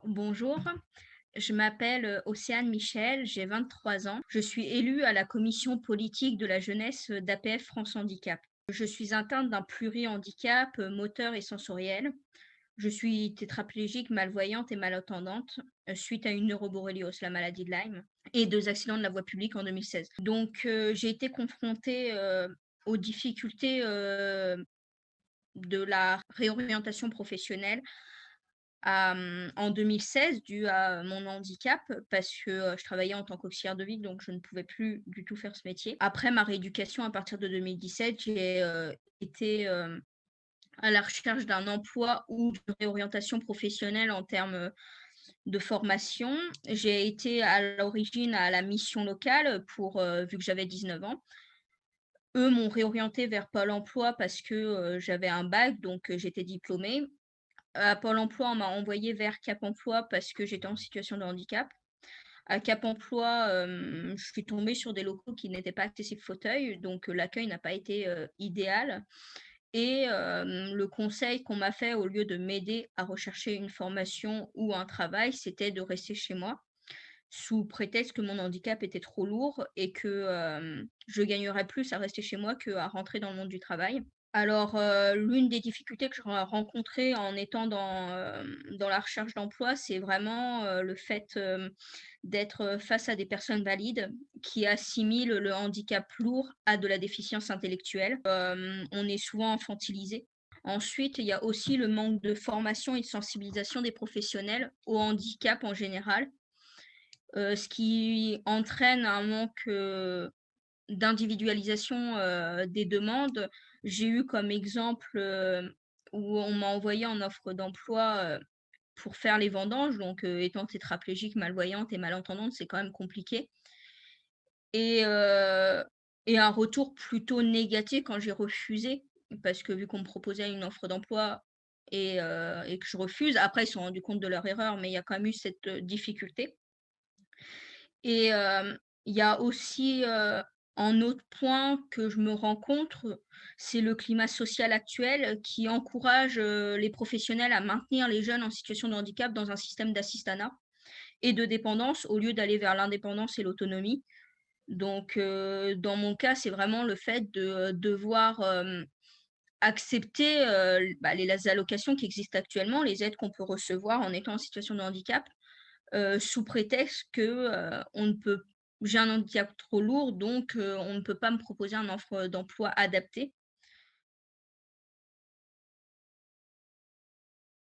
Bonjour, je m'appelle Océane Michel, j'ai 23 ans. Je suis élue à la commission politique de la jeunesse d'APF France Handicap. Je suis atteinte d'un pluri-handicap moteur et sensoriel. Je suis tétraplégique, malvoyante et malentendante suite à une neuroborréliose, la maladie de Lyme, et 2 accidents de la voie publique en 2016. Donc, j'ai été confrontée aux difficultés de la réorientation professionnelle en 2016 dû à mon handicap parce que, je travaillais en tant qu'auxiliaire de vie, donc je ne pouvais plus du tout faire ce métier. Après ma rééducation à partir de 2017, j'ai, été, à la recherche d'un emploi ou de réorientation professionnelle en termes, de formation. J'ai été à l'origine à la mission locale pour, vu que j'avais 19 ans. Eux m'ont réorientée vers Pôle emploi parce que, j'avais un bac, donc j'étais diplômée. À Pôle emploi, on m'a envoyée vers Cap emploi parce que j'étais en situation de handicap. À Cap emploi, je suis tombée sur des locaux qui n'étaient pas accessibles fauteuil, donc l'accueil n'a pas été, idéal et le conseil qu'on m'a fait au lieu de m'aider à rechercher une formation ou un travail, c'était de rester chez moi, sous prétexte que mon handicap était trop lourd et que, je gagnerais plus à rester chez moi qu'à rentrer dans le monde du travail. Alors, l'une des difficultés que je rencontrées en étant dans la recherche d'emploi, c'est vraiment, le fait, d'être, face à des personnes valides qui assimilent le handicap lourd à de la déficience intellectuelle. On est souvent infantilisé. Ensuite, il y a aussi le manque de formation et de sensibilisation des professionnels au handicap en général, ce qui entraîne un manque, d'individualisation, des demandes. J'ai eu comme exemple, où on m'a envoyé en offre d'emploi, pour faire les vendanges, donc étant tétraplégique, malvoyante et malentendante, c'est quand même compliqué et heu et un retour plutôt négatif quand j'ai refusé parce que vu qu'on me proposait une offre d'emploi et que je refuse. Après, ils se sont rendus compte de leur erreur, mais il y a quand même eu cette, difficulté. Et il y a aussi, un autre point que je me rends compte, c'est le climat social actuel qui encourage, les professionnels à maintenir les jeunes en situation de handicap dans un système d'assistanat et de dépendance au lieu d'aller vers l'indépendance et l'autonomie. Donc dans mon cas, c'est vraiment le fait de devoir, accepter, les allocations qui existent actuellement, les aides qu'on peut recevoir en étant en situation de handicap. Sous prétexte que, on ne peut j'ai un handicap trop lourd, donc on ne peut pas me proposer un offre d'emploi adapté.